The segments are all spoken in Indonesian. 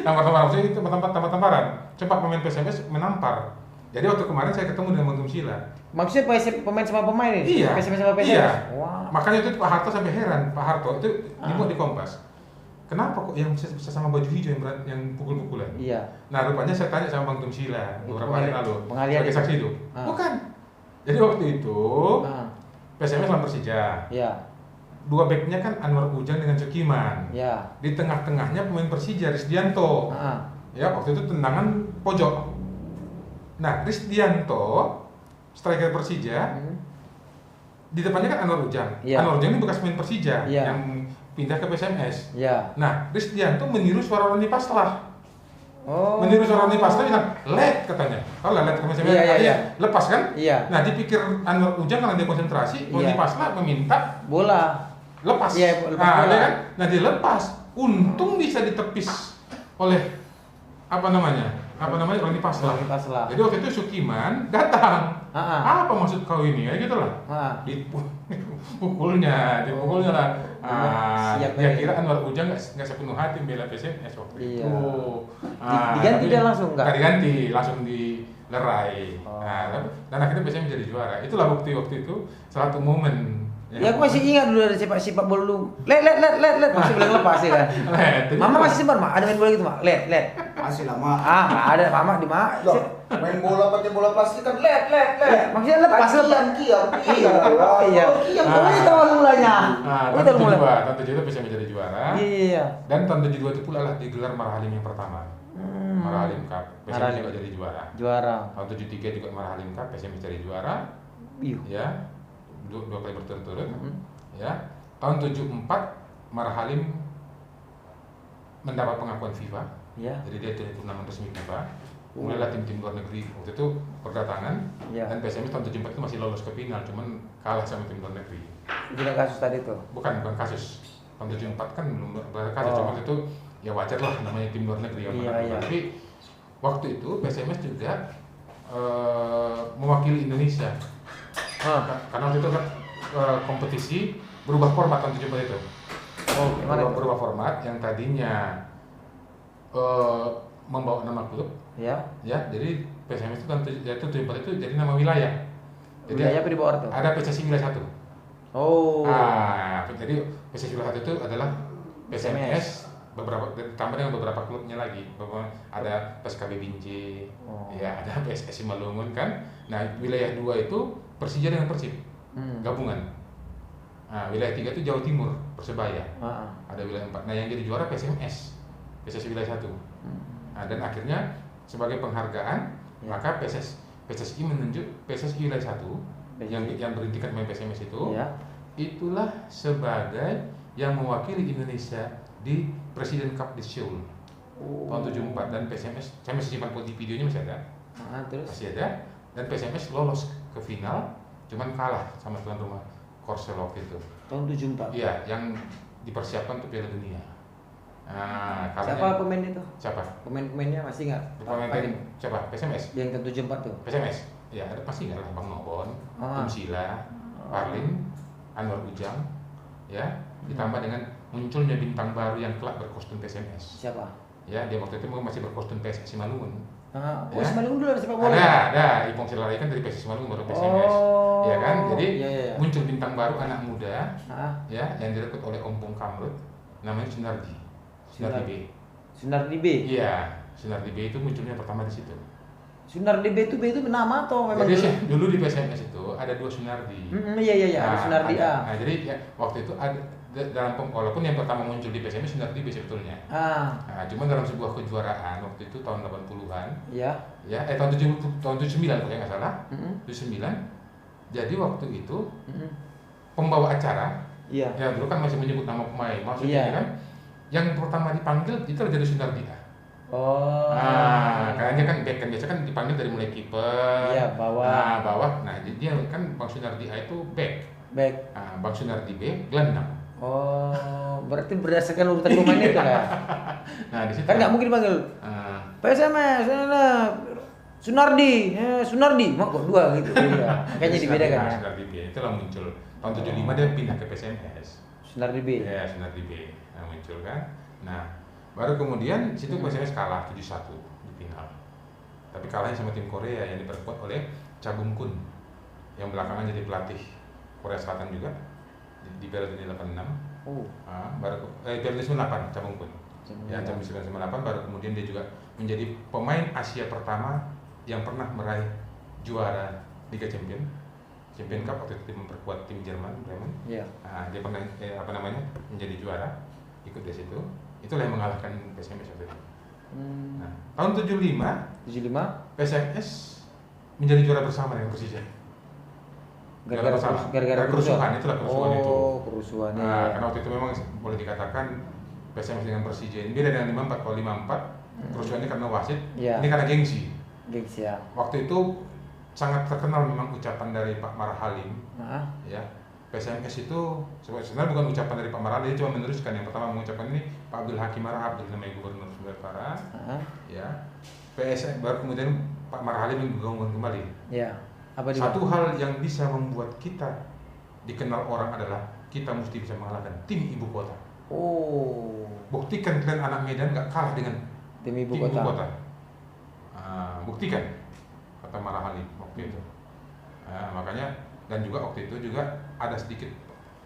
Tampar-tamparan, maksudnya itu tampar-tamparan. Cepat pemain PSMS menampar. Jadi waktu kemarin saya ketemu dengan Bang Tumsila. Maksudnya pemain sama pemain ini? Iya. PSMS sama PSMS? Iya. Wah. Makanya itu Pak Harto sampai heran. Pak Harto itu dimuat di Kompas. Kenapa kok yang sama baju hijau yang pukul-pukulan? Iya. Nah rupanya saya tanya sama Bang Tumsila beberapa hari lalu. Sebagai saksi itu. Bukan. Jadi waktu itu PSMS lawan Persija. Iya. Dua backnya kan Anwar Ujang dengan Sukiman. Iya. Di tengah-tengahnya pemain Persija Risdianto. Ya waktu itu tendangan pojok. Nah Risdianto striker Persija. Di depannya kan Anwar Ujang. Anwar Ujang ini bekas pemain Persija yang pindah ke PSMS. Nah Risdianto meniru suara Roni Paslah. Meniru suara Roni Paslah bilang let katanya. Kalau let ke PSMS lepas kan? Nah dipikir Anwar Ujang karena dia konsentrasi, Roni Paslah meminta bola. Lepas. Bola. Kan? Nah dilepas. Untung bisa ditepis oleh Roni Paslah. Jadi waktu itu Sukiman datang. Apa maksud kau ini? Kayak gitu lah. Dipukulnya lah. Dia kira Anwar Ujang nggak sepenuh hati membela PSMS waktu itu. Diganti dia langsung nggak? Nggak diganti, langsung dilerai. Dan akhirnya PSMS jadi juara. Itulah bukti waktu itu satu momen. Ya aku masih ingat dulu dari sepak bola dulu. Let masih bilang lepas ya kan. Mama masih simpan mak, ada main bola gitu mak. Let. Masih lama. Ada mama di mak. Main bola pakai bola plastik kan let. Maksudnya lepas. Kiam. Iya. Kau itu awal mulanya. Tahun 72 itu bisa menjadi juara. Iya. Dan tahun 72 itu pula lah digelar Marahalim yang pertama. Marahalim Cup. PSMS juga jadi juara. Tahun 73 juga Marahalim Cup, PSMS jadi juara. Ya. Dua kali berturut-turut. Ya. Tahun 74 Marahalim mendapat pengakuan FIFA. Jadi dia jadi turnamen resmi FIFA. Mulailah tim-tim luar negeri waktu itu berdatangan. Dan PSMS tahun 74 itu masih lolos ke final, cuman kalah sama tim luar negeri. Gila kasus tadi tuh? Bukan kasus. Tahun 74 kan belum berkasus, cuman itu ya wajar lah namanya tim luar negeri. Tapi waktu itu PSMS juga mewakili Indonesia. Karena waktu itu kan kompetisi berubah format tahun 74 itu. Berubah format yang tadinya membawa nama klub. Jadi PSMS itu tahun 74 itu jadi nama wilayah. Jadi wilayah apa di bawah itu? Ada PSSI wilayah 1. Jadi PSSI wilayah 1 itu adalah PSMS ditambah dengan beberapa klubnya lagi. Ada PSKB Binjai, ada PSSI Malungun kan. Nah, wilayah 2 itu Persija dengan Persib gabungan. Wilayah 3 itu Jawa Timur, Persebaya. Ada wilayah 4. Nah, yang jadi juara PSMS, PSSI wilayah 1. Dan akhirnya sebagai penghargaan maka PSSI menunjuk PSSI wilayah 1 yang berintikan main PSMS itu. Itulah sebagai yang mewakili Indonesia di Presiden Cup di Seoul tahun 74 dan PSMS saya masih simpan di videonya masih ada. Masih ada dan PSMS lolos ke final cuman kalah sama tuan rumah Korsel waktu itu. Tahun 74. Iya, yang dipersiapkan untuk Piala Dunia. Siapa pemain itu? Siapa? Pemain-pemainnya masih nggak? Pemain siapa? PSMS. Yang tahun 74 tuh. PSMS. Ya, ada pasti nggak lah Bang Nobon, Tumsila, Parlin, Anwar Ujang, ya, ditambah dengan munculnya bintang baru yang kelak berkostum PSMS. Siapa? Ya, dia waktu itu masih berkostum PSSI Malungun. Malungun dulu ada sepak bola. Ada. Ipong Silari kan dari PSSI Malungun baru PSMS. Ya kan? Jadi muncul bintang baru anak muda, ya, yang direkrut oleh Ompong Kamrut, namanya Sunardi. Sunardi B. Iya, Sunardi B itu munculnya pertama di situ. Sunardi B itu nama atau memang? Jadi dulu di PSMS itu ada 2 Sunardi. Iya, ada Sunardi A. Nah, jadi ya, waktu itu ada dalam walaupun yang pertama muncul di PSMS Sunardi B sebetulnya. Cuma dalam sebuah kejuaraan waktu itu tahun 80-an. Tahun 79 kalau nggak salah. 79. Jadi waktu itu pembawa acara, ya dulu kan masih menyebut nama pemain, maksudnya kan yang pertama dipanggil itu jadi Sunardi A. Karena dia kan back kan biasa kan dipanggil dari mulai kiper, bawah. Nah, dia kan Bang Sunardi A itu back. Bang Sunardi B gelandang. Berarti berdasarkan urutan pemainnya itu ya. Nah, di situ kan nggak mungkin dipanggil PSMS, Sunardi, mau kok 2 gitu. Kayaknya dibedakan ya. Sunardi B itu lah muncul tahun 75 dia pindah ke PSMS. Sunardi B. Ya, Sunardi B muncul kan. Nah, Baru kemudian situ PSMS kalah 7-1 di final. Tapi kalahnya sama tim Korea yang diperkuat oleh Cha Bum-kun yang belakangan jadi pelatih Korea Selatan juga di periode 86. Baru periode 98 Cha Bum-kun. Ya, tahun 1998 baru kemudian dia juga menjadi pemain Asia pertama yang pernah meraih juara Liga Champion Cup waktu itu memperkuat tim Jerman, Bremen. Iya. Dia pernah menjadi juara, ikut di situ. Itulah yang mengalahkan PSMS waktu itu. Nah, tahun 75 PSMS menjadi juara bersama dengan Persija. Gara-gara kerusuhan, itulah kerusuhan itu. Kerusuhan. Karena waktu itu memang boleh dikatakan PSMS dengan Persija ini beda dengan 54. Kalau 54 kerusuhannya karena wasit, ini karena gengsi. Gengsi ya. Waktu itu sangat terkenal memang ucapan dari Pak Marhalim. Ya. PSMS itu sebenarnya bukan ucapan dari Pak Marhalim, dia cuma meneruskan. Yang pertama mengucapkan ini Pak Abdul Hakim Marhab, namanya Gubernur Sumatera Utara. Ya. PSMS baru kemudian Pak Marhalim menggaungkan kembali. Ya. Satu hal yang bisa membuat kita dikenal orang adalah kita mesti bisa mengalahkan tim ibu kota. Buktikan kalian anak Medan nggak kalah dengan tim ibu kota. Buktikan, kata Marhalim waktu itu. Makanya dan juga waktu itu juga ada sedikit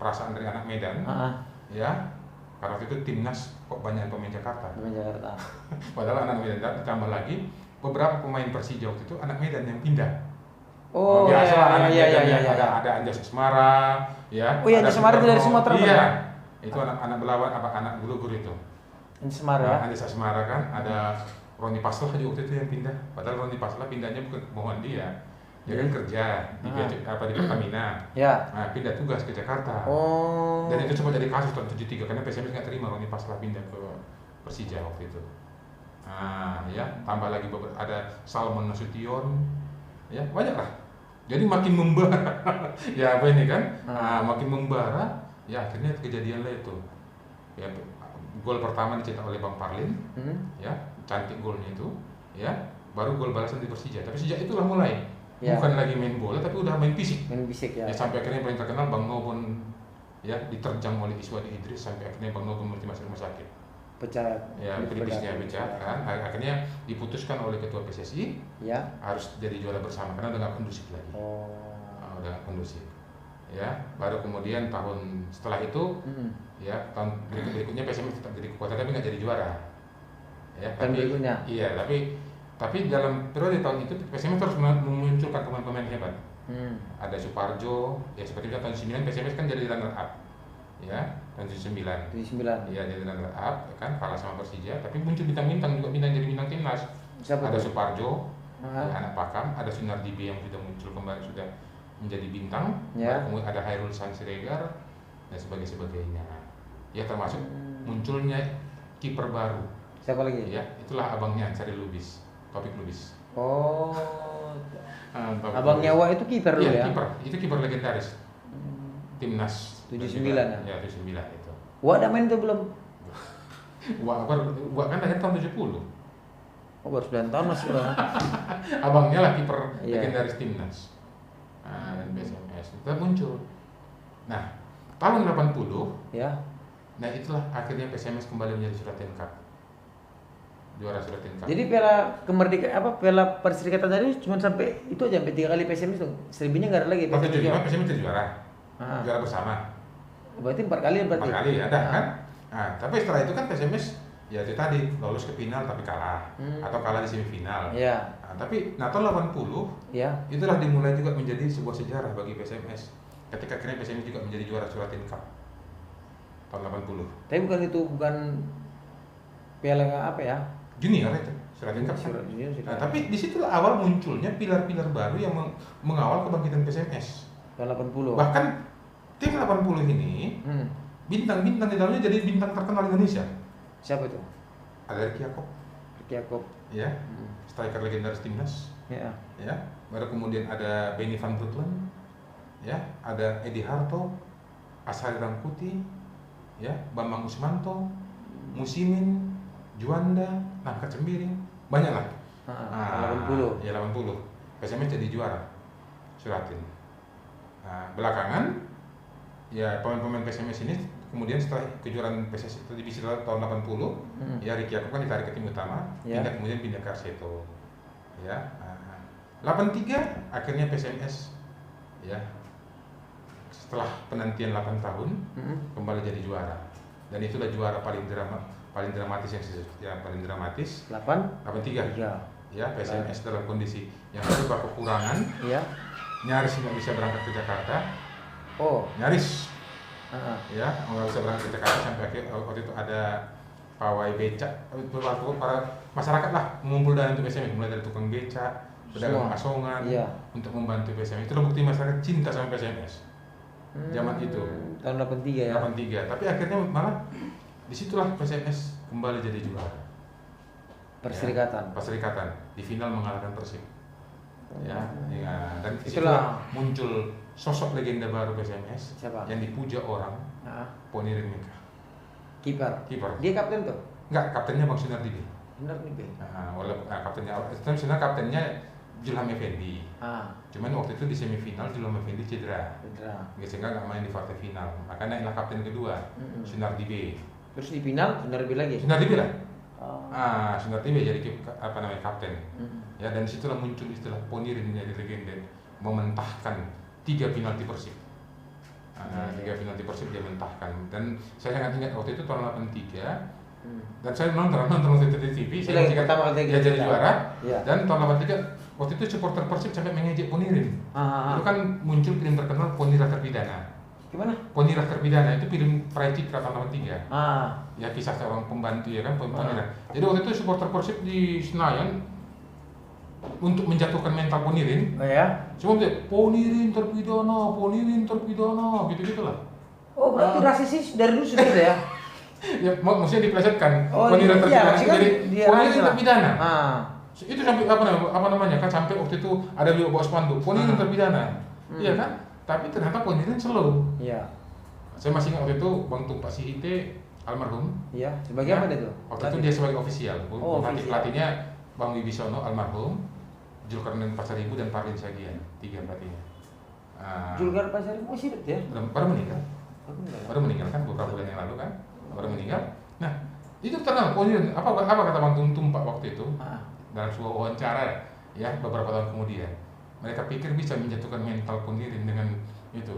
perasaan dari anak Medan, ya, karena waktu itu timnas kok banyak pemain Jakarta. Padahal anak Medan, ditambah lagi beberapa pemain Persija waktu itu anak Medan yang pindah. Biasalah anak Medan yang ada Anjas Asmara, ya. Anjas Asmara itu dari Sumatera. Iya, itu anak belawan anak Gulugur itu. Anjas Asmara kan, ada Roni Paslah juga waktu itu yang pindah. Padahal Roni Paslah pindahnya bukan kemauan dia. Dia kan kerja di Pertamina. Nah, pindah tugas ke Jakarta. Dan itu semua jadi kasus tahun 73 karena PSMS nggak terima Roni Paslah pindah ke Persija waktu itu. Ya, tambah lagi ada Salmon Nasution. Ya, banyak lah. Jadi makin membara. Ya, apa ini kan? Makin membara, ya akhirnya kejadian lah itu. Ya, gol pertama dicetak oleh Bang Parlin. Ya, cantik golnya itu, ya. Baru gol balasan di Persija. Tapi sejak itulah mulai bukan lagi main bola tapi udah main fisik. Ya, sampai akhirnya yang paling terkenal Bang Nobon ya diterjang oleh Iswadi Idris sampai akhirnya Bang Nobon mesti masuk rumah sakit. Pecah. Ya, pelipisnya pecah kan. Akhirnya diputuskan oleh ketua PSSI harus jadi juara bersama karena udah nggak kondusif lagi. Udah nggak kondusif. Ya, baru kemudian tahun setelah itu ya tahun berikutnya PSMS tetap jadi kekuatan tapi nggak jadi juara. Ya, tapi berikutnya. Iya, tapi dalam periode tahun itu PSMS terus memunculkan pemain-pemain hebat. Ada Suparjo, ya seperti tahun 9 PSMS kan jadi runner up. Ya, tahun 79. Iya, jadi runner up kan kalah sama Persija, tapi muncul bintang-bintang juga bintang jadi bintang timnas. Ada Suparjo, anak Pakam, ada Sunardi B yang sudah muncul kembali sudah menjadi bintang. Kemudian ada Hairul Sansiregar dan sebagainya. Ya, termasuk munculnya kiper baru. Siapa lagi? Ya, itulah abangnya Ansari Lubis, Taufik Lubis. Abangnya Wak itu kiper dulu ya? Kiper, itu kiper legendaris. Timnas 79 ya? 79 itu. Wak udah main tuh belum? Wak kan lahir tahun 70. Baru 9 tahun masih lah. Abangnya lah kiper legendaris timnas. Dan PSMS itu muncul. Nah, tahun 80 nah itulah akhirnya PSMS kembali menjadi Suratin Cup. Juara Suratin Cup. Jadi piala kemerdekaan piala perserikatan tadi cuma sampai itu aja sampai 3 kali PSMS tuh. Selebihnya enggak ada lagi PSMS jadi juara. Juara bersama. Berarti 4 kali berarti. 4 kali ada kan? Tapi setelah itu kan PSMS ya itu tadi lolos ke final tapi kalah atau kalah di semifinal. Tapi tahun 80 itulah dimulai juga menjadi sebuah sejarah bagi PSMS. Ketika akhirnya PSMS juga menjadi juara Suratin Cup tahun 80. Tapi bukan piala apa ya? Junior itu Suratin Cup. Tapi disitulah awal munculnya pilar-pilar baru yang mengawal kebangkitan PSMS. Piala 80. Bahkan tim 80 ini bintang-bintang di dalamnya jadi bintang terkenal Indonesia. Siapa itu? Ada Ricky Yaakob. Ya. Striker legendaris timnas. Ya. Baru kemudian ada Benny van Breukelen. Ya, ada Edi Harto, Ashari Rangkuti, ya, Bambang Usmanto, Musimin, Juanda, Nangka Cembiring, banyak lah. 80. Ya 80. PSMS jadi juara Suratin. Belakangan ya pemain-pemain PSMS ini kemudian setelah kejuaraan PSSI itu divisi tahun 80, ya Ricky Yaakob kan ditarik ke tim utama, kemudian pindah ke Arseto. Ya. 83 akhirnya PSMS ya. Setelah penantian 8 tahun kembali jadi juara. Dan itulah juara paling dramatis yang paling dramatis. 83. Ya, PSMS dalam kondisi yang serba kekurangan. Iya. Nyaris nggak bisa berangkat ke Jakarta. Nyaris. Ya, nggak bisa berangkat ke Jakarta sampai waktu itu ada pawai becak, para masyarakat lah mengumpul dana untuk PSMS, mulai dari tukang becak, pedagang asongan, untuk membantu PSMS. Itu bukti masyarakat cinta sama PSMS. Zaman itu. Tahun 83 ya. 83. Tapi akhirnya malah disitulah PSMS kembali jadi juara. Perserikatan di final mengalahkan Persib. Ya, dan itulah muncul sosok legenda baru PSMS. Siapa? Yang dipuja orang. Ponirin Mika. Kiper. Dia kapten tuh? Enggak, kaptennya Bang Sunar Dibe. Kaptennya Julham Effendi. Cuman waktu itu di semifinal Julham Effendi cedera. Sehingga nggak main di partai final. Makanya naiklah kapten kedua, Sunar Dibe. Terus di final Sunar Dibe lagi? Sunar Dibe lah. Sunar Dibe jadi kapten. Ya, dan disitulah muncul istilah Ponirin menjadi legenda, mementahkan 3 penalti Persib. 3 penalti Persib dia mentahkan. Dan saya sangat ingat waktu itu tahun 83. Dan saya nonton waktu itu di TV. Saya dia jadi juara. Dan tahun 83 waktu itu supporter Persib sampai mengejek Ponirin. Itu kan muncul film terkenal Ponira Terpidana. Gimana? Ponira Terpidana itu film Praicitra tahun 83. Ya, kisah seorang pembantu ya kan, Ponira. Jadi waktu itu supporter Persib di Senayan untuk menjatuhkan mental Ponirin. Cuma Ponirin terpidana, gitu-gitulah. Berarti rasisnya dari dulu sudah ada ya? Ya, maksudnya diplesetkan. Ponirin terpidana jadi Ponirin terpidana. Itu sampai apa namanya kan, sampai waktu itu ada juga bawa spanduk Ponirin terpidana. Iya kan? Tapi ternyata Ponirin slow. Iya. Saya masih ingat waktu itu Bang Tumpak Sihite almarhum. Iya. Sebagai apa itu? Waktu itu dia sebagai ofisial. Pelatihnya Bang Wibisono almarhum, Julkarnain Pasaribu dan Parlin Sagian, 3 pelatihnya. Julkarnain Pasaribu masih hidup ya? Baru meninggal kan beberapa bulan yang lalu kan, baru meninggal. Nah, itu terkenal Ponirin. Apa kata Bang Tumpak waktu itu dalam sebuah wawancara ya beberapa tahun kemudian? Mereka pikir bisa menjatuhkan mental Ponirin dengan itu.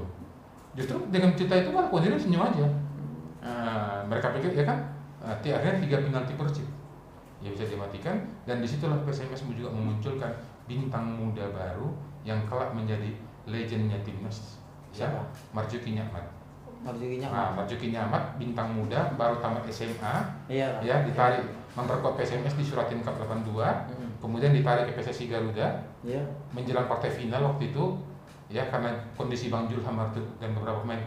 Justru dengan cerita itu kan Ponirin senyum aja. Mereka pikir ya kan, akhirnya 3 penalti Persib ya bisa dimatikan, dan disitulah PSMS juga memunculkan bintang muda baru yang kelak menjadi legendnya timnas. Siapa? Marzuki Nyamat. Marzuki Nyamat bintang muda baru tamat SMA. Ya, ditarik memperkuat PSMS di Suratin Cup 82. Kemudian ditarik ke PSSI Garuda. Menjelang partai final waktu itu ya, karena kondisi Bang Julham dan beberapa pemain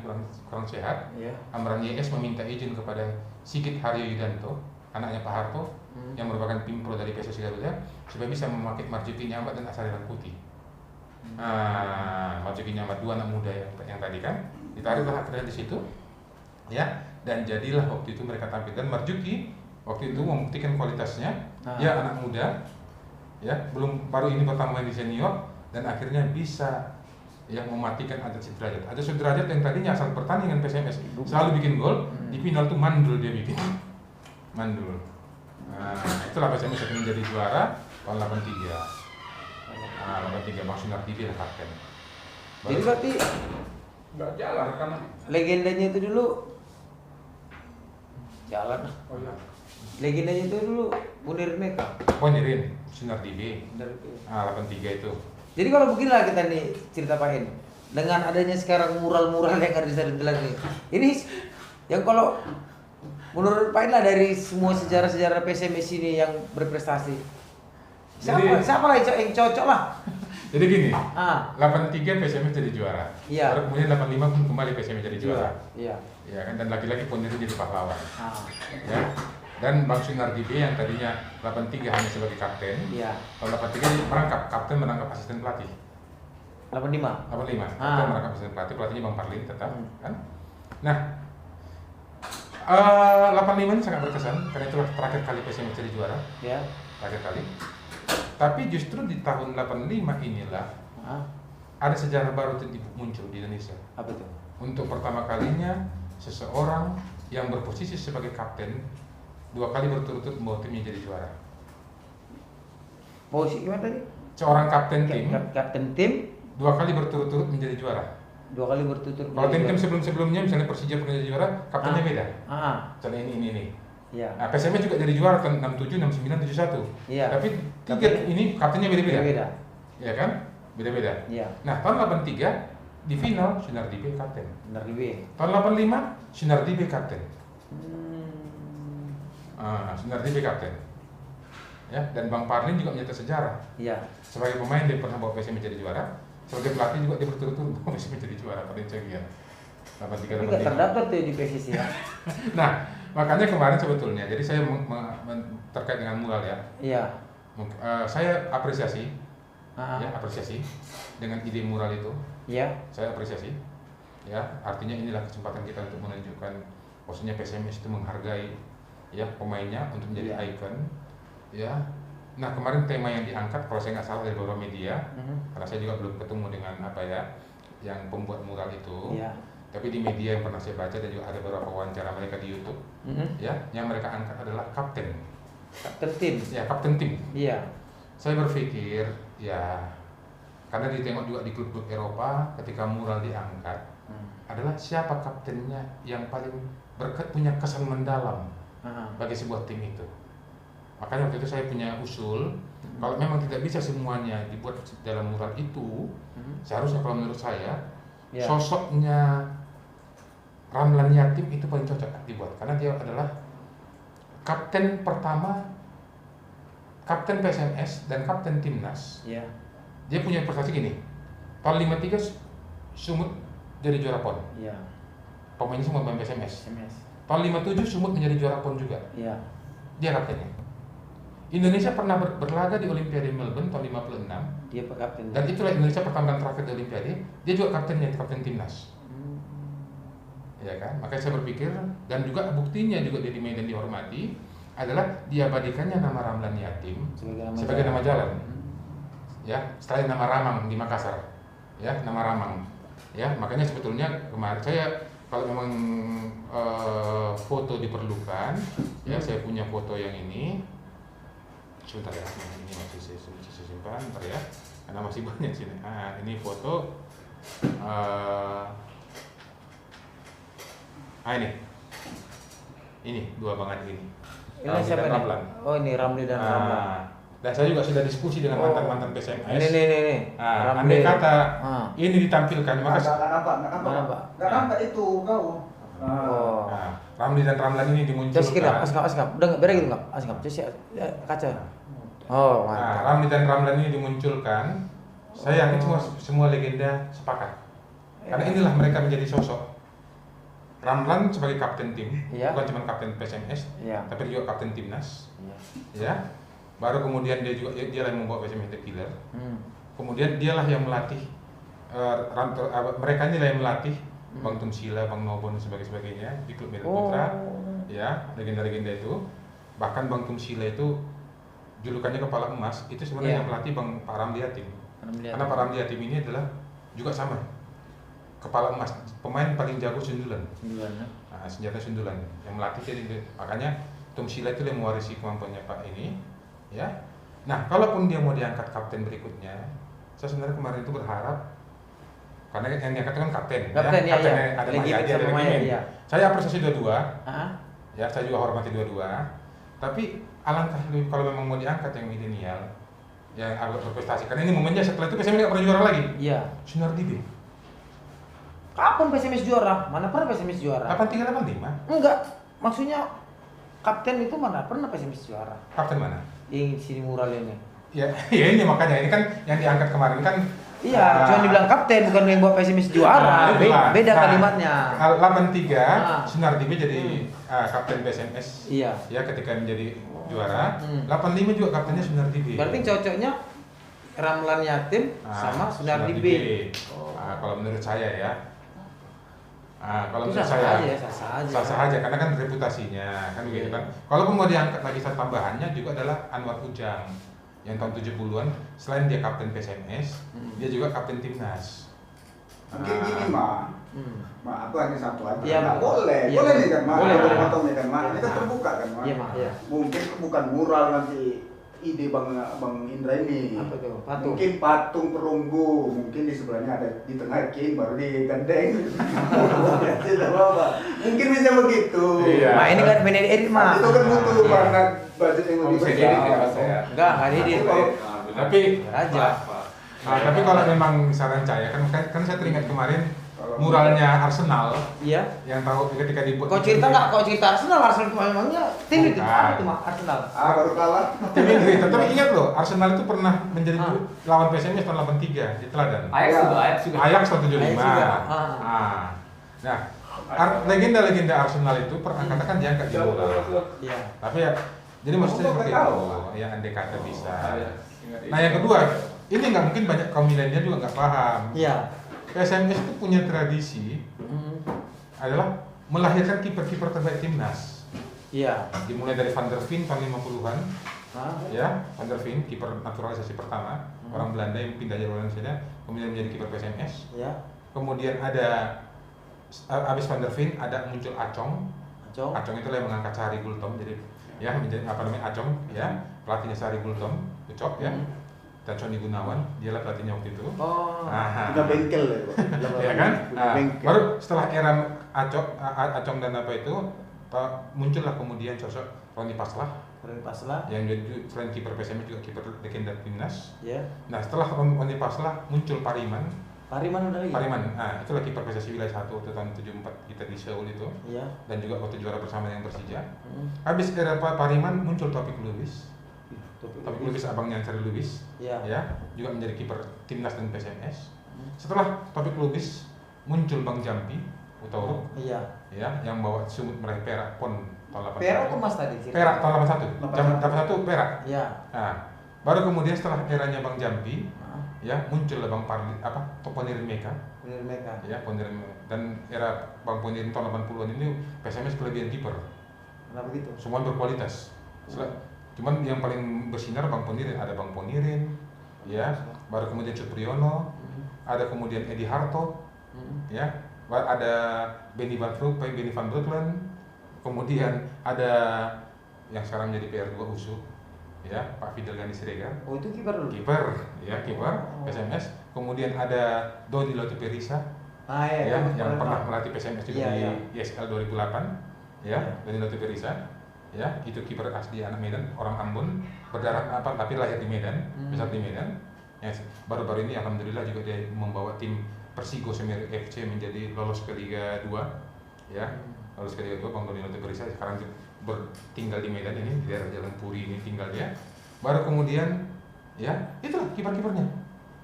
kurang sehat, Amran YS meminta izin kepada Sigit Haryo Yudanto, anaknya Pak Harto, yang merupakan pimpro dari PSSI Garuda, supaya bisa memakai Marzuki Nyamat dan Asari Rangkuti. Marzuki Nyamat 2 anak muda yang tadi kan ditariklah akhirnya di situ ya, dan jadilah waktu itu mereka tampil. Dan Marzuki waktu itu membuktikan kualitasnya. Dia anak muda ya, baru ini pertama main di senior, dan akhirnya bisa yang mematikan Adat Sudrajat. Adat Sudrajat yang tadinya asal pertandingan PSMS selalu bikin gol, di final tuh mandul dia bikin. Mandul. Itulah PSMS yang menjadi juara tahun 83. 83 Bang Sunar Dibe lah kapten. Jadi berarti nggak jalan karena legendanya itu dulu jalan. Legendanya itu dulu Ponirin Mika. Ponirin Sunar Dibe. 83 itu. Jadi kalau beginilah kita nih cerita Pak En, dengan adanya sekarang mural-mural yang ada di Sardendelan nih, ini yang kalau menurut Pak En lah dari semua sejarah-sejarah PSMS ini yang berprestasi, siapa lah yang cocok lah? Jadi gini, 83 PSMS jadi juara, baru kemudian 85 pun kembali PSMS jadi juara, ya kan, dan lagi-lagi Ponirin jadi pahlawan, ya. Dan Bang Sunar Dibe yang tadinya 83 hanya sebagai kapten, tahun 83 merangkap asisten pelatih. 85. Kapten merangkap asisten pelatihnya Bang Parlin tetap, kan. Nah, 85 ini sangat berkesan karena itulah terakhir kali PSMS jadi juara, terakhir kali. Tapi justru di tahun 85 inilah ada sejarah baru muncul di Indonesia. Apa itu? Untuk pertama kalinya seseorang yang berposisi sebagai kapten 2 kali berturut-turut membawa timnya jadi juara. Posisi gimana tadi? Seorang kapten tim Kapten tim 2 kali berturut-turut menjadi juara. 2 kali berturut-turut. Kalau tim-tim sebelum-sebelumnya misalnya Persija pernah jadi juara, kaptennya beda. Misalnya ini. Iya. Nah, PSMS juga jadi juara tahun 67, 69, 71. Iya. Tapi tiga ini kaptennya beda-beda. Beda. Ya kan? Beda-beda. Iya. Nah, tahun 83 di final Sunardi B kapten. Sunardi B. Tahun 85 Sunardi B kapten. Sunardi B kapten. Ya, dan Bang Parlin juga mencetak sejarah. Iya. Sebagai pemain dia pernah bawa PSM menjadi juara. Sebagai pelatih juga dia berturut-turut bawa PSM menjadi juara pada Cegia. 83 Tapi terdaftar tuh di PSSI ya. Nah, makanya kemarin sebetulnya, jadi saya terkait dengan mural ya. Iya. Saya apresiasi, ya apresiasi dengan ide mural itu. Iya. Saya apresiasi. Ya, artinya inilah kesempatan kita untuk menunjukkan maksudnya PSMS itu menghargai ya pemainnya untuk menjadi ikon. Ya. Nah, kemarin tema yang diangkat kalau saya nggak salah dari beberapa media, karena saya juga belum ketemu dengan apa ya yang pembuat mural itu. Iya. Tapi di media yang pernah saya baca dan juga ada beberapa wawancara mereka di YouTube, ya, yang mereka angkat adalah kapten. Kapten tim. Ya, kapten tim. Iya. Saya berpikir, ya, karena ditengok juga di klub-klub Eropa ketika mural diangkat, adalah siapa kaptennya yang paling punya kesan mendalam bagi sebuah tim itu. Makanya waktu itu saya punya usul, kalau memang tidak bisa semuanya dibuat dalam mural itu, seharusnya kalau menurut saya, sosoknya Ramlan Yatim itu paling cocok dibuat karena dia adalah kapten pertama, kapten PSMS dan kapten timnas. Iya. Dia punya prestasi gini. Tahun 53 Sumut jadi juara PON. Iya. Pemainnya semua pemain PSMS. SMS. Tahun 57 Sumut menjadi juara PON juga. Iya. Dia kaptennya. Indonesia pernah berlaga di Olimpiade Melbourne tahun 56. Dia kapten. Dan itulah Indonesia pertama kali terakhir di Olimpiade. Dia juga kaptennya, kapten timnas. Ya kan? Makanya saya berpikir dan juga buktinya juga dia di Medan dihormati adalah diabadikannya nama Ramlan Yatim sebagai nama jalan. Ya, setelah nama Ramang di Makassar. Ya, nama Ramang. Ya, makanya sebetulnya kemarin saya kalau memang foto diperlukan, ya saya punya foto yang ini. Sebentar ya, ini masih saya simpan, bentar ya, karena masih banyak sini. Ini foto. Ini 2 banget ini. Ini siapa nih? Ramlan. Oh, ini Ramli dan Ramlan. Dan saya juga sudah diskusi dengan mantan-mantan PSMS. Ini. Andai kata ini ditampilkan, maka nggak nampak itu kau. Ramli dan Ramlan ini dimunculkan. Terus kita askap. Udah enggak beda gitu enggak? Askap. Terus kaca. Oh, mantap. Ramli dan Ramlan ini dimunculkan. Saya yakin semua legenda sepakat. Karena inilah mereka menjadi sosok. Ramlan sebagai kapten tim, bukan cuma kapten PSMS, tapi juga kapten timnas. Ya. Baru kemudian dia yang membawa PSMS The Killer. Kemudian dialah yang melatih mereka inilah yang melatih Bang Tumsila, Bang Nobon dan sebagainya di klub Medan Putra. Ya, legenda-legenda itu. Bahkan Bang Tumsila itu julukannya kepala emas, itu sebenarnya yang pelatih Pak Ramli Yatim. Karena Pak Ramli Yatim ini adalah juga sama kepala emas, pemain paling jago sundulan. Senjata sundulan yang melatih jadi makanya Tumsila itu yang mewarisi kemampuannya Pak ini. Ya. Nah, kalaupun dia mau diangkat kapten berikutnya, saya sebenarnya kemarin itu berharap karena yang diangkat kan kapten ada Maya aja ada Mimin. Saya apresiasi dua-dua. Ya, saya juga hormati dua-dua. Tapi alangkah lebih kalau memang mau diangkat yang milenial yang agak berprestasi karena ini momennya setelah itu PSMS nggak pernah juara lagi. Iya. Sunardi B. Kapan PSMS juara? Mana pernah PSMS juara? 83 85. Enggak. Maksudnya kapten itu mana pernah PSMS juara? Kapten mana? Yang sini mural ini. Ya, ya ini makanya ini kan yang diangkat kemarin kan. Iya, cuma dibilang kapten bukan yang buat PSMS juara. Beda kalimatnya. 83 Sunardi B jadi kapten PSMS. Iya. Ya ketika menjadi juara. 85 juga kaptennya Sunardi B. Berarti cocoknya Ramlan Yatim sama Sunardi B. Kalau menurut saya ya. Kalau itu menurut saya sah aja karena kan reputasinya kan begitu kan. Kalau mau diangkat lagi satu tambahannya juga adalah Anwar Ujang yang tahun 70-an selain dia kapten PSMS, dia juga kapten timnas. Mungkin gini mah. Mak, aku hanya satu aja. Iya, Nggak Mak. boleh, Iya, boleh Mak. nih kan, Mak. Boleh, boleh. Potong nih kan, Mak. Ini kan Iya. terbuka kan, Mak. Iya, Mak. Iya. Mungkin bukan mural nanti ide Bang Indra ini. Apa tuh? Patung. Mungkin patung perunggu, mungkin di sebelahnya ada di tengah king baru digandeng. Tidak apa-apa. Mungkin bisa begitu. Iya. Mak ini kan main edit, Mak. Itu kan butuh Iya. banget budget yang lebih Bisa besar. jadi tidak Mas ya. Enggak edit. Tapi Aja. tapi kalau memang saran saya kan saya teringat kemarin muralnya Arsenal Iya. yang tahu ketika dibuat. Kau cerita nggak? Kau cerita Arsenal memangnya tim itu Bukan. apa tuh, Mak? Arsenal. Baru kalah. Tim Inggris, tapi ingat loh, Arsenal itu pernah menjadi lawan PSMS tahun 83 di Teladan. Ajax juga. Ajax tahun 75. Ajax juga. Nah, legenda-legenda Arsenal itu pernah katakan diangkat di mural. Iya. Tapi ya, jadi maksudnya seperti itu, ya andai kata bisa. Nah yang kedua, ini nggak mungkin banyak kaum milenial juga nggak paham. Iya. PSMS itu punya tradisi adalah melahirkan kiper-kiper terbaik timnas. Iya. Dimulai dari Van der Veen tahun 50-an, Hah? ya, Van der Veen kiper naturalisasi pertama, orang Belanda yang pindah dari Indonesia, kemudian menjadi kiper PSMS. Iya. Kemudian ada abis Van der Veen ada muncul Acong. Acong. Acong itu yang mengangkat Sari Gultom, jadi ya menjadi apa namanya Acong, ya pelatihnya Sari Gultom, Ucok ya. Dan Sony Gunawan, dialah pelatihnya waktu itu. Oh. Punya bengkel ya, Pak. Ya kan? Punya Nah, bengkel. baru setelah era Acong dan apa itu muncullah kemudian sosok Roni Paslah Roni Paslah. yang jadi selain kiper PSM juga kiper legenda timnas. Ya. Nah, setelah Roni Paslah muncul Pariman. Pariman udah lagi. Pariman, nah itulah kiper PSSI wilayah 1 waktu tahun 74 kita di Seoul itu. Iya. Dan juga waktu juara bersama dengan Persija. Habis era Pariman muncul Taufik Lubis. Taufik Lubis abangnya Sari Lubis. Iya. Ya, juga menjadi kiper timnas dan PSMS. Setelah Taufik Lubis muncul Bang Jampi Utoro, Iya. ya, yang bawa sumut meraih perak PON tahun 81. Perak tuh Mas tadi. Perak tahun 81. Jam 81 perak. Iya. Nah, baru kemudian setelah eranya Bang Jampi, Nah, ya muncul Bang Parli Ponirin Meka, bener mereka. ya Ponirin dan era Bang Ponirin tahun 80-an ini PSMS kelebihan kiper. Kenapa gitu? Semua berkualitas. Cuman yang paling bersinar Bang Ponirin, ada Bang Ponirin, ya, baru kemudian Supriyono, ada kemudian Edi Harto, ya, ada Benny Van Breukelen, kemudian ada yang sekarang menjadi PR2 USU, ya, Pak Fidel Gani Siregar, Oh, itu kiper dulu. kiper, ya, kiper PSMS, kemudian ada Dodi Lotuperisa, Ah, iya. ya, itu yang pernah Pak. melatih PSMS juga Iya, di iya. ISL 2008, ya, Dodi Lotuperisa, ya, itu kiper asli anak Medan, orang Ambon, berdarah apa tapi lahir di Medan, besar di Medan. Ya, baru-baru ini alhamdulillah juga dia membawa tim Persigo Semeru FC menjadi lolos ke Liga 2, ya, lolos ke Liga 2. Bang Dodi Lotuperisa sekarang tinggal di Medan ini, di daerah Jalan Puri ini tinggal dia. Baru kemudian, ya, itulah kiper-kipernya.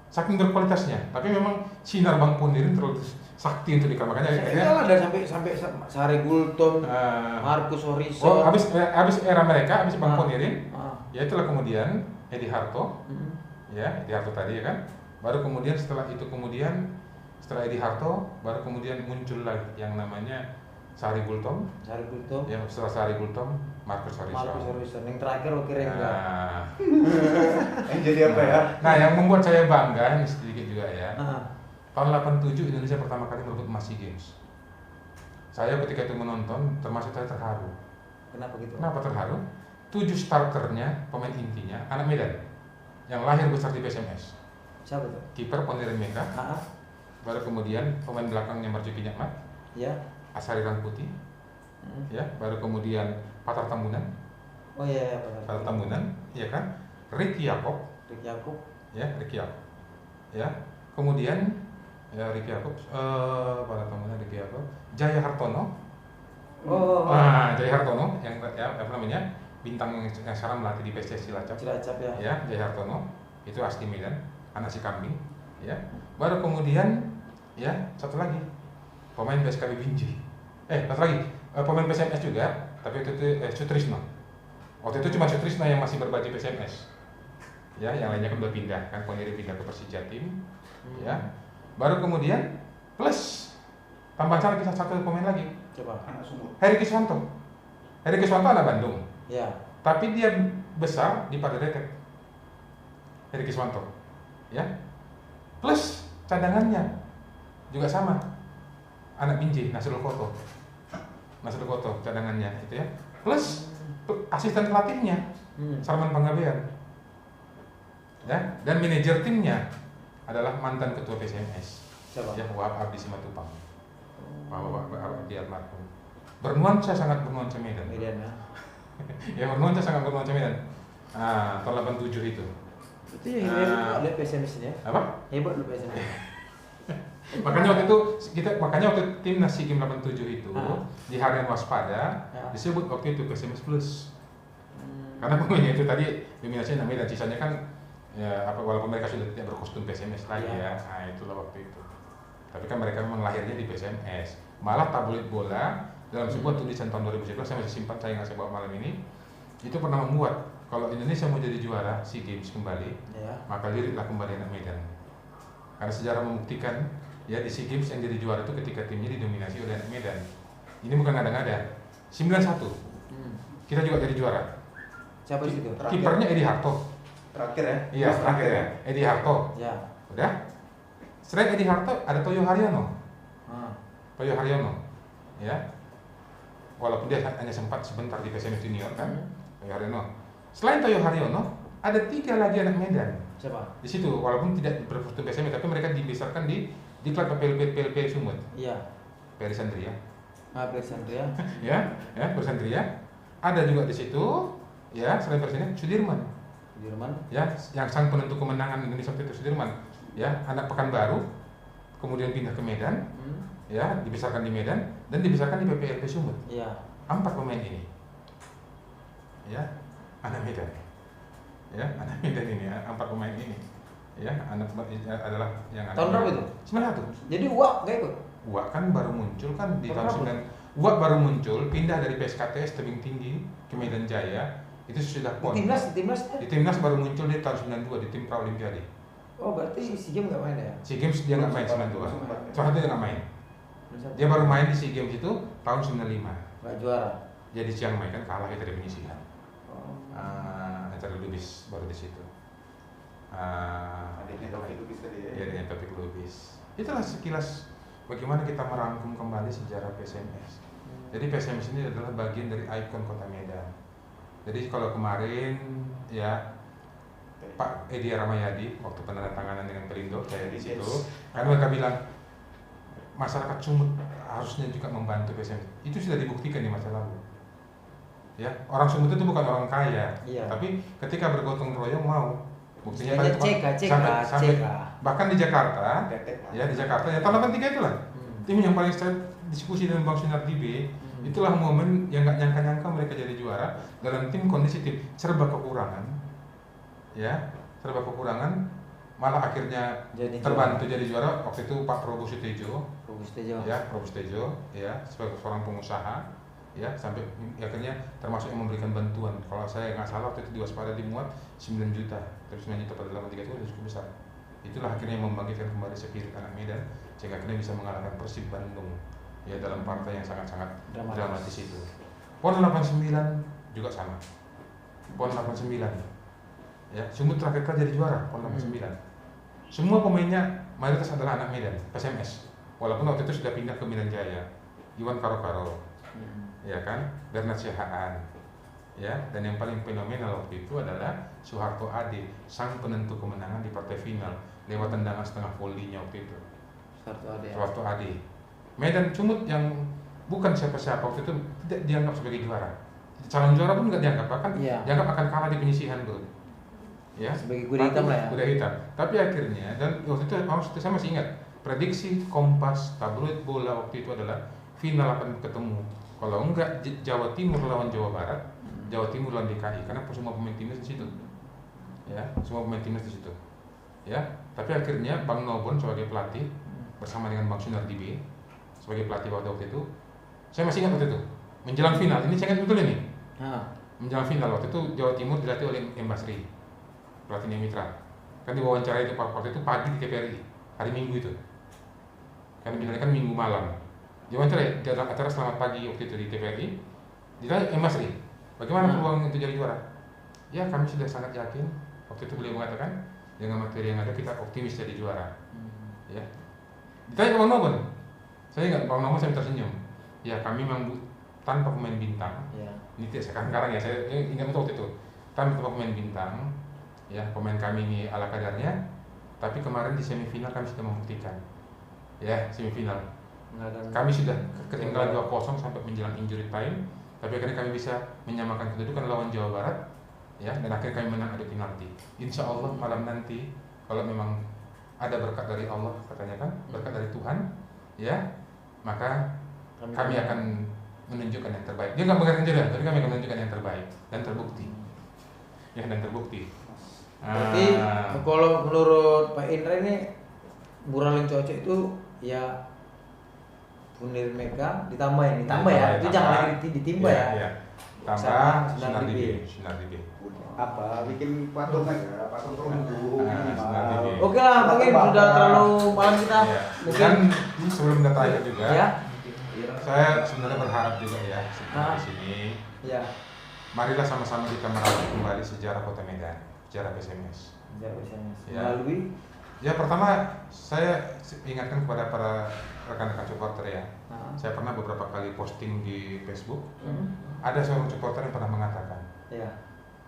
Saking berkualitasnya, tapi memang sinar Bang Ponirin terlalu sakti untuk makanya Saya ada sampai Sari Gultom, Marcus Horizon. habis era mereka, habis Bang Ah. Ponirin, Ah. ya itulah kemudian Edi Harto, ya Edi Harto tadi ya kan, baru kemudian setelah Edi Harto, baru kemudian muncul lagi yang namanya Sari Gultom, Sari Gultom. ya setelah Sari Gultom, Marcus Marcus Horizon. Horizon. Yang terakhir Oki Rengga. Nah, Yang jadi apa ya? nah, yang membuat saya bangga ini sedikit juga ya. Ah. Tahun 87 Indonesia pertama kali merebut emas SEA Games. Saya ketika itu menonton, termasuk saya terharu. Kenapa gitu? Kenapa terharu? 7 starternya, pemain intinya, anak Medan yang lahir besar di PSMS. Siapa tuh? Kiper Ponirin Meka, Ah. baru kemudian pemain belakangnya Marjuki Nyakmat, Ya. Asari Rangkuti, ya, baru kemudian Patar Tambunan, Oh iya, Patar Tambunan, ya kan, Ricky Yakob, Rick Yakub. ya, Ricky Yakob, ya, kemudian ya Ricky Yakob, Patar Tambunan, Ricky Yakob, Jaya Hartono, Oh. Jaya Hartono yang ya, apa namanya bintang yang sekarang melatih di PSS Cilacap, Cilacap ya. ya, Jaya Hartono itu asli Medan, anak si kambing, ya, baru kemudian ya satu lagi pemain PSKB Binjai, satu lagi pemain PSMS juga, tapi itu Sutrisno. Waktu itu cuma Sutrisno yang masih berbaju PSMS, ya, yang lainnya kan udah pindah, kan Ponirin pindah ke Persija tim, ya, baru kemudian plus tambahan lagi satu pemain lagi, Coba. Anak sumut. Heri Kiswanto. Heri Kiswanto anak Bandung, Ya. tapi dia besar di Paderetet. Heri Kiswanto, ya, plus cadangannya juga sama, anak Binjai, Nasrul Koto cadangannya itu ya, plus asisten pelatihnya Sarman Panggabean, ya, dan manajer timnya adalah mantan ketua PSMS, Siapa? ya, Wahab Abdi Simatupang, Wahab Abdi almarhum, sangat bernuansa Medan, Medan ya. ya, sangat bernuansa Medan, tahun 87 itu. Itu yang hebat lihat PSMS ini ya. Apa? Hebat lu PSMS. Makanya waktu itu timnas SEA Games 87 itu di harian waspada disebut waktu itu PSMS Plus. Karena pemainnya itu tadi dominasinya Medan, sisanya kan ya walaupun mereka sudah tidak berkostum PSMS lagi ya. Nah, itulah waktu itu. Tapi kan mereka memang lahirnya di PSMS. Malah tabloid bola dalam sebuah tulisan tahun 2011 saya masih simpan, saya nggak saya bawa malam ini. Itu pernah membuat kalau Indonesia mau jadi juara SEA Games kembali, maka liritlah kembali anak Medan. Karena sejarah membuktikan ya di SEA Games yang jadi juara itu ketika timnya didominasi oleh anak Medan. Ini bukan ada-ada. 91 kita juga jadi juara. Siapa sih itu? Kipernya Edi Harto. Terakhir ya? Iya, terakhir ya. Edi Harto. Ya. Udah. Selain Edi Harto ada Toyo Haryono. Toyo Haryono. Ya. Walaupun dia hanya sempat sebentar di PSMS Junior kan. Toyo Haryono. Selain Toyo Haryono, ada 3 lagi anak Medan. Siapa? Di situ walaupun tidak berfoto PSMS tapi mereka dibesarkan di klub PLP Sumut. Iya. Perisandria. Perisandria. ya, Perisandria. Ada juga di situ, ya, selain Perisandria Sudirman. Ya, yang sang penentu kemenangan Indonesia waktu itu Sudirman. Ya, anak Pekanbaru, kemudian pindah ke Medan. Ya, dibesarkan di Medan dan dibesarkan di PPLP Sumut. Iya. 4 pemain ini. Ya, anak Medan. Ya, anak Medan ini, 4 pemain ini. Ya, anak adalah yang anak. Tahun berapa itu? 91. Jadi Uak nggak ikut? Uak kan baru muncul kan di tahun 9. Uak baru muncul, pindah dari PSKTS Tebing Tinggi ke Medan Jaya. Itu sudah pon. Di timnas baru muncul di tahun 92 di tim Praolimpiade. Oh, berarti SEA Games nggak main ya? SEA Games dia nggak main 92. Soalnya dia nggak main. Dia baru main di SEA Games itu tahun 95. Nggak juara. Jadi Chiang Mai kan kalah kita dari penyisihan. Acara Lubis baru di situ. Adiknya Taufik Lubis tadi ya. Iya, dengan Taufik Lubis. Itulah sekilas bagaimana kita merangkum kembali sejarah PSMS. Jadi PSMS ini adalah bagian dari ikon Kota Medan. Jadi kalau kemarin ya Pak Edi Ramayadi waktu penandatanganan dengan Perindo saya di situ, kan mereka bilang masyarakat Sumut harusnya juga membantu PSMS. Itu sudah dibuktikan di masa lalu. Ya, orang Sumut itu bukan orang kaya, tapi ketika bergotong royong mau. Buktinya sampai bahkan di Jakarta, ya di Jakarta ya tahun 83 itulah. Tim yang paling saya diskusi dengan Bang Sunardi B, itulah momen yang nggak nyangka-nyangka mereka jadi juara dalam kondisi tim serba kekurangan, ya serba kekurangan, malah akhirnya terbantu jadi juara waktu itu Pak Prabowo Sutejo, ya sebagai seorang pengusaha, ya sampai akhirnya termasuk yang memberikan bantuan. Kalau saya nggak salah waktu itu di Waspada dimuat 9 juta, terus 9 juta pada 83 itu cukup besar. Itulah akhirnya membangkitkan kembali spirit anak Medan sehingga akhirnya bisa mengalahkan Persib Bandung ya dalam partai yang sangat-sangat dramatis itu. PON 89 juga sama. PON 89. Ya, Sumut terakhir kali jadi juara PON 89. Semua pemainnya mayoritas adalah anak Medan, PSMS. Walaupun waktu itu sudah pindah ke Medan Jaya. Iwan Karo-Karo. Ya kan? Bernard Sihaan. Ya, dan yang paling fenomenal waktu itu adalah Soeharto Ade, sang penentu kemenangan di partai final lewat tendangan setengah volley-nya waktu itu. Soeharto Ade. Medan Sumut yang bukan siapa-siapa waktu itu tidak dianggap sebagai juara. Calon juara pun nggak dianggap, bahkan dianggap akan kalah di penyisihan, bro. Ya, sebagai kuda hitam lah ya. Kuda hitam. Tapi akhirnya dan waktu itu saya masih ingat prediksi Kompas tabloid bola waktu itu adalah final akan ketemu. Kalau enggak Jawa Timur lawan Jawa Barat, Jawa Timur lawan DKI karena semua pemain timnas di situ. Ya, semua pemain timnas di situ. Ya, tapi akhirnya Bang Nobon sebagai pelatih bersama dengan Bang Sunardi B sebagai pelatih waktu itu, saya masih ingat waktu itu menjelang final. Ini saya ingat betul ini. Menjelang final waktu itu Jawa Timur dilatih oleh M. Basri, pelatihnya Mitra. Kan diwawancara itu waktu itu pagi di TVRI, hari Minggu itu. Kan bilangnya kan Minggu malam. Diwawancara dalam acara Selamat Pagi waktu itu di TVRI. Ditanya M. Basri, bagaimana peluang untuk jadi juara? Ya, kami sudah sangat yakin. Waktu itu beliau mengatakan dengan materi yang ada kita optimis jadi juara. Ya. Ditanya ke Bang Nobon, saya nggak, Bang Nobon saya tersenyum. Ya kami memang tanpa pemain bintang. Ya. Ini sekarang ya, saya ingat betul waktu itu. Tanpa pemain bintang, ya pemain kami ini ala kadarnya. Tapi kemarin di semifinal kami sudah membuktikan, ya semifinal. Kami sudah ketinggalan 2-0 sampai menjelang injury time, tapi akhirnya kami bisa menyamakan kedudukan lawan Jawa Barat, ya, dan akhirnya kami menang adu penalti. Insya Allah malam nanti, kalau memang ada berkat dari Allah, katanya kan, berkat dari Tuhan, ya, maka kami akan menunjukkan yang terbaik. Dia nggak mengatakan juga, tapi kami akan menunjukkan yang terbaik dan terbukti, ya, dan terbukti. Berarti kalau menurut Pak Indra ini mural yang cocok itu ya Munir Mega ditambah ya, itu jangan lagi ditimba ya. Tambah Sinar DB. Sinar DB. Apa bikin patung aja, patung perunggu. Sinar DB. Oke lah, mungkin sudah terlalu malam kita. Ya. Mungkin Dan sebelum kita terakhir juga, ya. saya sebenarnya berharap juga ya di sini. Ya. Marilah sama-sama kita merawat kembali sejarah Kota Medan, sejarah PSMS. Ya. Melalui Ya pertama saya ingatkan kepada para rekan-rekan supporter ya. Saya pernah beberapa kali posting di Facebook. Ada seorang supporter yang pernah mengatakan, ya.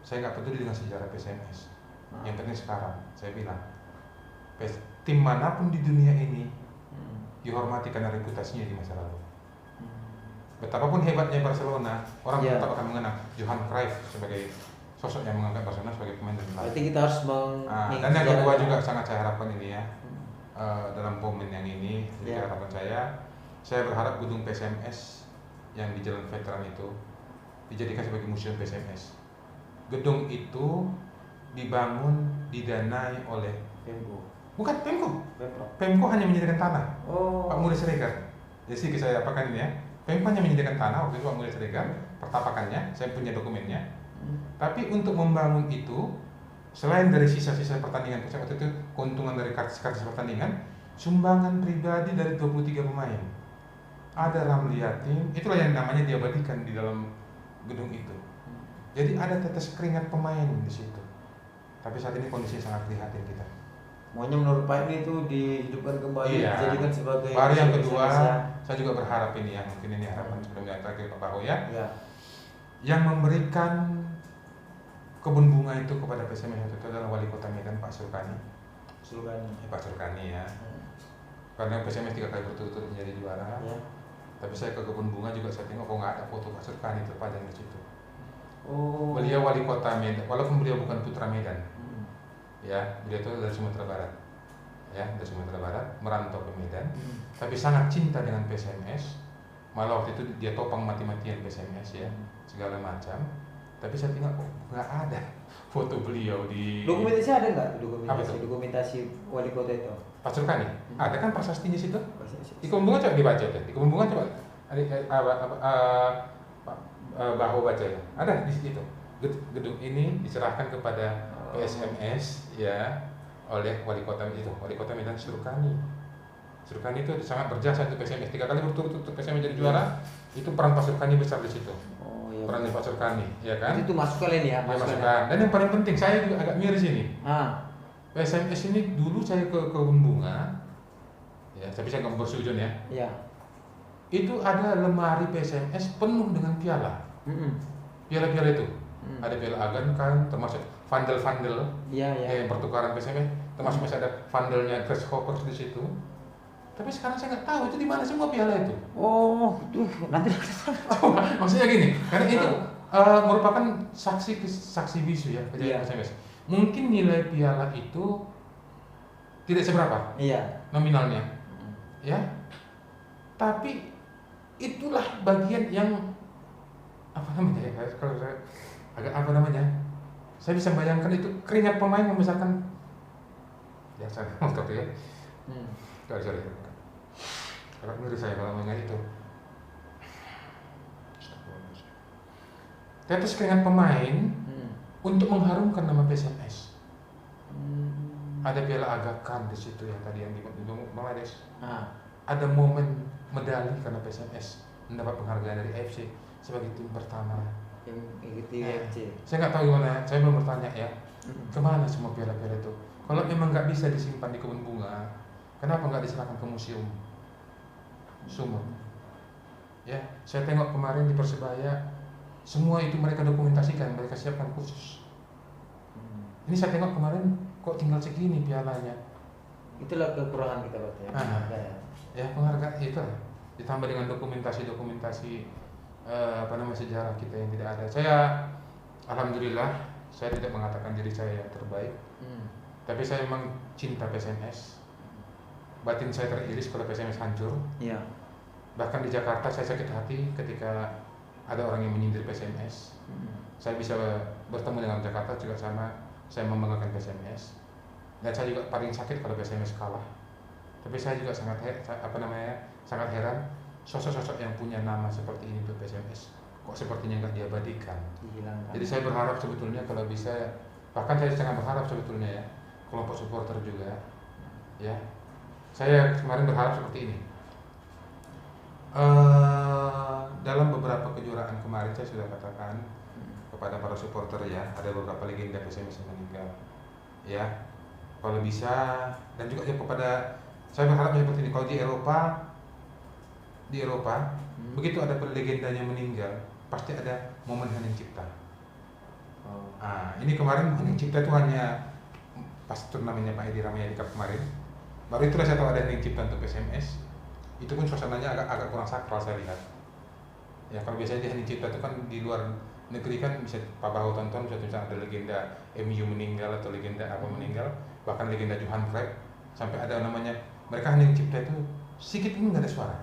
saya nggak peduli dengan sejarah PSMS. Yang penting sekarang, saya bilang, tim manapun di dunia ini dihormati karena reputasinya di masa lalu. Betapapun hebatnya Barcelona, orang tetap akan mengenang Johan Cruyff sebagai sosok yang mengangkat Barcelona sebagai pemain terkenal. Berarti kita harus dan yang kedua juga sangat saya harapkan ini ya, dalam momen yang ini, jadi harapan saya berharap gedung PSMS yang di Jalan Veteran itu dijadikan sebagai museum PSMS. Gedung itu dibangun, didanai oleh Pemko. Bukan Pemko. Pemko hanya menyediakan tanah. Pak Muda Siregar. Jadi saya apakan ini ya. Pemko hanya menyediakan tanah waktu itu Pak Muda Siregar, pertapakannya, saya punya dokumennya. Tapi untuk membangun itu, selain dari sisa-sisa pertandingan, waktu itu keuntungan dari kartis-kartis pertandingan, sumbangan pribadi dari 23 pemain. Ada Ramli Yatim, itulah yang namanya diabadikan di dalam gedung itu. Jadi ada tetes keringat pemain di situ. Tapi saat ini kondisinya sangat prihatin kita. Maunya menurut Pak ini itu dihidupkan kembali, dijadikan sebagai. Baru yang kedua, saya juga berharap ini ya, mungkin ini harapan sebelum yang terakhir Pak Bahu ya. Yang memberikan kebun bunga itu kepada PSMS itu adalah Wali Kota Medan Pak Surkani. Pak Surkani ya. Karena PSMS 3 kali berturut-turut menjadi juara. Tapi saya ke kebun bunga juga saya tengok kok nggak ada foto Pak Surkani terpajang di situ. Beliau Wali Kota Medan, walaupun beliau bukan putra Medan. Ya, beliau itu dari Sumatera Barat. Ya, dari Sumatera Barat, merantau ke Medan. Tapi sangat cinta dengan PSMS. Malah waktu itu dia topang mati-matian PSMS ya, segala macam. Tapi saya tengok kok nggak ada foto beliau di. Dokumentasi ada nggak? Dokumentasi wali kota itu? Pak Surkani, ada kan prasastinya situ? Di kebun bunga coba dibaca tuh. Di kebun bunga coba Bahu baca ya. Ada di situ. Gedung ini diserahkan kepada PSMS ya oleh wali kota itu, Wali Kota Medan Surkani. Surkani itu sangat berjasa untuk PSMS. 3 kali berturut-turut PSMS jadi juara. Itu peran Pak Surkani besar di situ. Peran Pak Surkani, ya kan? Itu masuk kalian ya? Masukkan. Dan yang paling penting, saya juga agak miris ini. PSMS ini dulu saya ke kebun bunga, ya, tapi saya nggak bersujud ya. Itu ada lemari PSMS penuh dengan piala. Piala-piala itu. Ada piala Agan kan, termasuk vandel-vandel yang pertukaran PSMS, termasuk masih ada vandelnya Grasshopper di situ. Tapi sekarang saya nggak tahu itu di mana semua piala itu. Nanti maksudnya gini, karena itu merupakan saksi bisu ya kejadian PSMS. Mungkin nilai piala itu tidak seberapa nominalnya, ya. Tapi itulah bagian yang apa namanya ya? Kalau saya agak apa namanya? Saya bisa bayangkan itu keringat pemain membesarkan. Ya saya nonton ya. Sorry. Agak ngeri saya kalau mengingat itu. Tetes keringat pemain untuk mengharumkan nama PSMS. Ada piala Aga Khan di situ yang tadi yang dibilang Bangladesh. Ada momen medali karena PSMS mendapat penghargaan dari AFC sebagai tim pertama yang ikuti AFC. Saya nggak tahu gimana. Saya belum bertanya ya. Kemana semua piala-piala itu? Kalau memang nggak bisa disimpan di kebun bunga, kenapa nggak diserahkan ke museum Sumur? Ya, saya tengok kemarin di Persebaya, semua itu mereka dokumentasikan, mereka siapkan khusus. Ini saya tengok kemarin kok tinggal segini pialanya. Itulah kekurangan kita berarti ya. Ya penghargaan itu lah. Ditambah dengan dokumentasi sejarah kita yang tidak ada. Saya alhamdulillah saya tidak mengatakan diri saya yang terbaik. Tapi saya memang cinta PSMS. Batin saya teriris kalau PSMS hancur. Iya. Bahkan di Jakarta saya sakit hati ketika ada orang yang menyindir PSMS. Saya bisa bertemu dengan Jakarta juga sama saya membanggakan PSMS. Dan saya juga paling sakit kalau PSMS kalah. Tapi saya juga sangat heran sosok-sosok yang punya nama seperti ini untuk PSMS kok sepertinya nggak diabadikan. Jadi saya berharap sebetulnya kalau bisa, bahkan saya sangat berharap sebetulnya ya, kelompok supporter juga ya, saya kemarin berharap seperti ini. Dalam beberapa kejuaraan kemarin saya sudah katakan kepada para supporter ya, ada beberapa legenda PSMS yang meninggal ya, kalau bisa, dan juga ya kepada, saya berharap seperti ini, kalau di Eropa begitu ada legendanya meninggal pasti ada momen Hening Cipta. Ini kemarin Hening Cipta itu hanya pas turnamennya Pak Edi Ramayadi Cup kemarin, baru itulah saya tahu ada Hening Cipta untuk PSMS. Itu pun suasananya agak kurang sakral saya lihat ya. Kalau biasanya di Hening Cipta itu kan di luar negeri kan bisa Pak Bahu tonton, misalnya ada legenda MU meninggal atau legenda apa meninggal, bahkan legenda Johan Cruyff, sampai ada namanya mereka Hening Cipta itu sedikit pun nggak ada suara.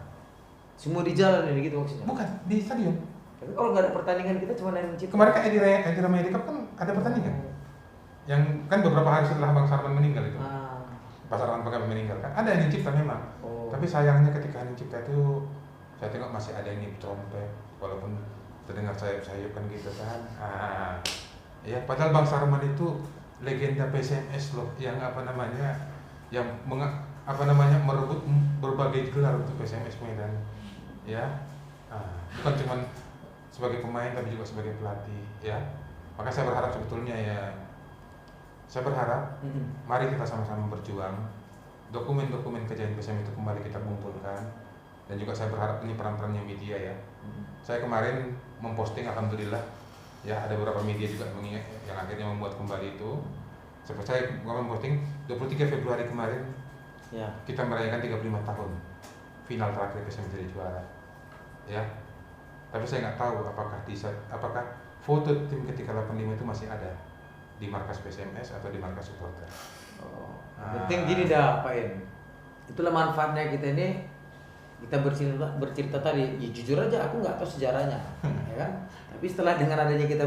Semua di jalan ini gitu maksudnya? Bukan, di stadion. Tapi kalau nggak ada pertandingan kita cuma Hening Cipta. Kemarin kan Edi Ramayadi Cup kan ada pertandingan. Yang kan beberapa hari setelah Bang Sarman meninggal itu. Pak Sarman Pagam meninggal kan ada Hening Cipta memang. Tapi sayangnya ketika Hening Cipta itu saya tengok masih ada yang trompet, walaupun terdengar sayup-sayup kan gitu kan. Ya padahal Bang Sarman itu legenda PSMS loh, yang merebut berbagai gelar untuk PSMS Medan. Ya, bukan cuma sebagai pemain tapi juga sebagai pelatih. Ya, maka saya berharap sebetulnya ya, mari kita sama-sama berjuang. Dokumen-dokumen kejadian PSM itu kembali kita kumpulkan, dan juga saya berharap ini peran-perannya media ya. Saya kemarin memposting, alhamdulillah ya, ada beberapa media juga mengingat yang akhirnya membuat kembali itu. Seperti saya memposting 23 Februari kemarin ya, kita merayakan 35 tahun final terakhir PSM jadi juara ya. Tapi saya nggak tahu apakah foto tim ketika 85 itu masih ada di markas PSMS atau di markas supporter. Penting gini dah Pak En, itulah manfaatnya kita ini, kita bercerita tadi, ya jujur aja aku nggak tahu sejarahnya ya kan, tapi setelah dengan adanya kita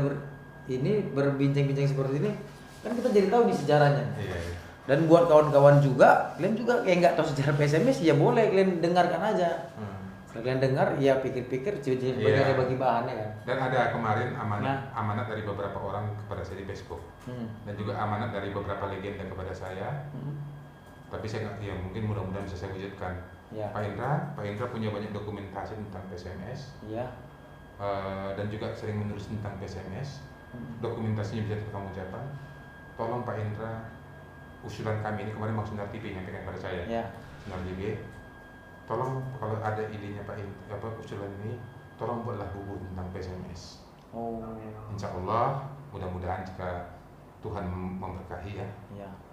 berbincang-bincang seperti ini kan kita jadi tahu nih sejarahnya. Iya. Dan buat kawan-kawan juga, kalian juga kayak nggak tahu sejarah PSMS, ya boleh kalian dengarkan aja. Setelah kalian dengar, ya pikir-pikir, bagi bahannya kan. Dan ada kemarin amanat dari beberapa orang kepada saya di Facebook, dan juga amanat dari beberapa legenda kepada saya. Tapi saya nggak, ya mungkin mudah-mudahan bisa saya wujudkan. Ya. Pak Indra punya banyak dokumentasi tentang PSMS. Ya. Dan juga sering menulis tentang PSMS. Dokumentasinya bisa kamu ucapkan. Tolong Pak Indra, usulan kami ini kemarin Bang Sundar TV nyampaikan kepada saya. Ya. Sundar TV, tolong kalau ada idenya Pak Indra, usulan ini, tolong buatlah buku tentang PSMS. Insya Allah, mudah-mudahan jika Tuhan memberkahi ya,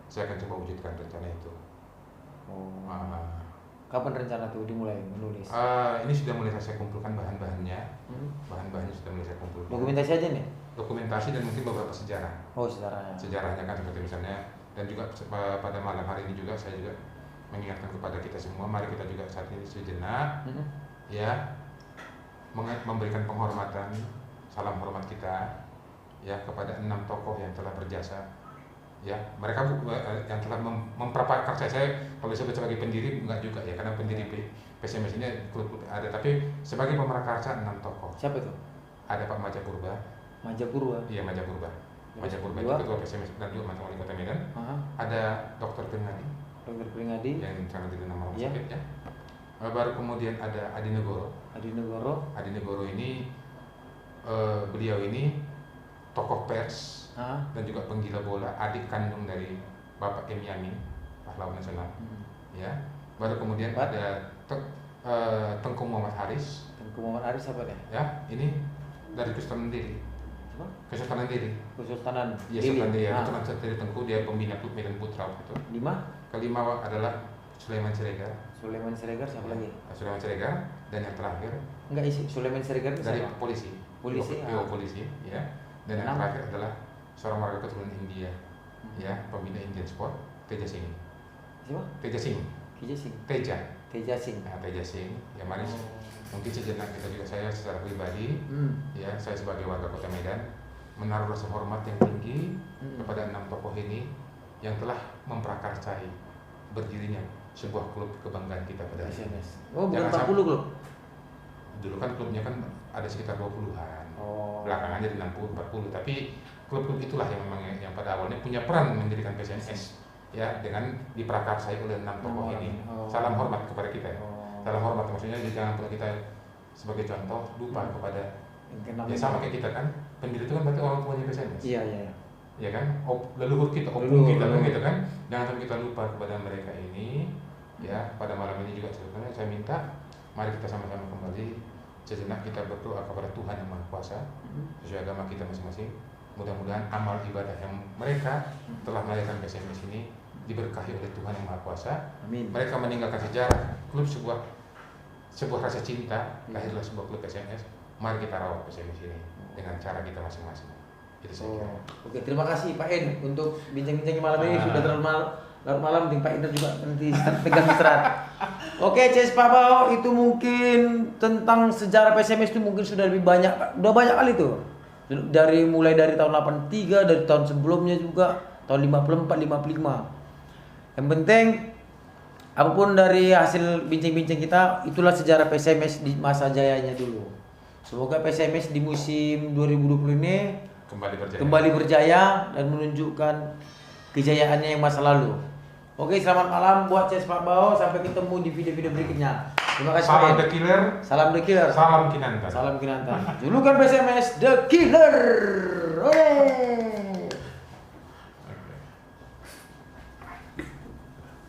saya akan coba wujudkan rencana itu. Kapan rencana itu dimulai menulis? Ini sudah mulai saya kumpulkan bahan-bahannya. Bahan-bahannya sudah mulai saya kumpulkan. Dokumentasi aja nih? Dokumentasi dan mungkin beberapa sejarah. Sejarahnya. Sejarahnya kan seperti misalnya, dan juga pada malam hari ini juga saya juga mengingatkan kepada kita semua, mari kita juga saat ini sejenak ya, memberikan penghormatan, salam hormat kita ya kepada 6 tokoh yang telah berjasa ya. Mereka yang telah memprakarsa saya, kalau disebut sebagai pendiri enggak juga ya, karena pendiri PSMS ini klub ada, tapi sebagai pemrakarsa 6 tokoh. Siapa itu? Ada Pak Majapurba. Iya, Majapurba itu ketua PSMS dan juga mantan wali kota Medan. Ada Dr. Pringadi yang sangat dikenal nama sakit ya. Baru kemudian ada Adi Negoro ini beliau ini tokoh pers dan juga penggila bola, adik kandung dari Bapak M. Yamin, pahlawan nasional ya. Baru kemudian ada Tengku Muhammad Haris. Tengku Muhammad Haris apa deh? Ya, ini dari Kesultanan Diri. Kesultanan Diri. Kesultanan Iya, Kesultanan Diri. Itu nanti dari Tengku, dia pembina klub Medan Putra waktu itu. 5. Kelima adalah Sulaiman Siregar. Sulaiman Siregar siapa lagi? Sulaiman Siregar, dan yang terakhir Enggak isi Sulaiman Siregar itu dari siapa? polisi. Polisi, Polisi, ya. Dan yang terakhir adalah seorang warga keturunan India, ya, pembina Indian Sport, Teja Singh. Siapa? Teja Singh. Teja Singh. Teja. Teja Singh. Nah, Teja Singh, ya mari mungkin sejenak kita juga, saya secara pribadi, ya, saya sebagai warga Kota Medan menaruh rasa hormat yang tinggi kepada 6 tokoh ini yang telah memprakarsai berdirinya sebuah klub kebanggaan kita pada hari ini. Oh, bukan Jangan 40 klub. Dulu kan klubnya kan ada sekitar 20-an. Oh. Belakangan jadi 60, 40, tapi klub-klub itulah yang memang yang pada awalnya punya peran mendirikan PSMS, ya, dengan diprakarsai oleh 6 tokoh ini. Salam hormat kepada kita. Salam hormat, maksudnya jangan pernah kita sebagai contoh lupa kepada, ya sama kayak kita kan, pendiri itu kan berarti orang tuanya PSMS. Iya, iya. Ya kan, leluhur kita, opung kita kan gitu kan. Jangan sampai kita lupa kepada mereka ini. Ya, pada malam ini juga sebetulnya saya minta mari kita sama-sama kembali sejenak kita berdoa kepada Tuhan yang Maha Kuasa sesuai agama kita masing-masing. Mudah-mudahan amal ibadah yang mereka telah melahirkan PSMS ini diberkahi oleh Tuhan yang Maha Kuasa. Amin. Mereka meninggalkan sejarah klub, sebuah rasa cinta, lahirlah sebuah klub PSMS. Mari kita rawat PSMS ini dengan cara kita masing-masing. Itu saya kira. Oke, terima kasih Pak En untuk bincang-bincangnya malam ini. Sudah terlalu larut malam, Pak Indra juga nanti pegang istirahat. Oke, CS Pak Bao, itu mungkin tentang sejarah PSMS itu mungkin sudah lebih banyak, udah banyak kali tuh. Mulai dari tahun 83, dari tahun sebelumnya juga, tahun 54, 55. Yang penting apapun dari hasil bincang-bincang kita, itulah sejarah PSMS di masa jayanya dulu. Semoga PSMS di musim 2020 ini kembali berjaya dan menunjukkan kejayaannya yang masa lalu. Oke, selamat malam buat CS Pak Bao. Sampai ketemu di video-video berikutnya. Terima kasih. Salam The Killer. Salam The Killer. Salam Kinanta. Salam Kinanta. Julukan PSMS The Killer. Oke.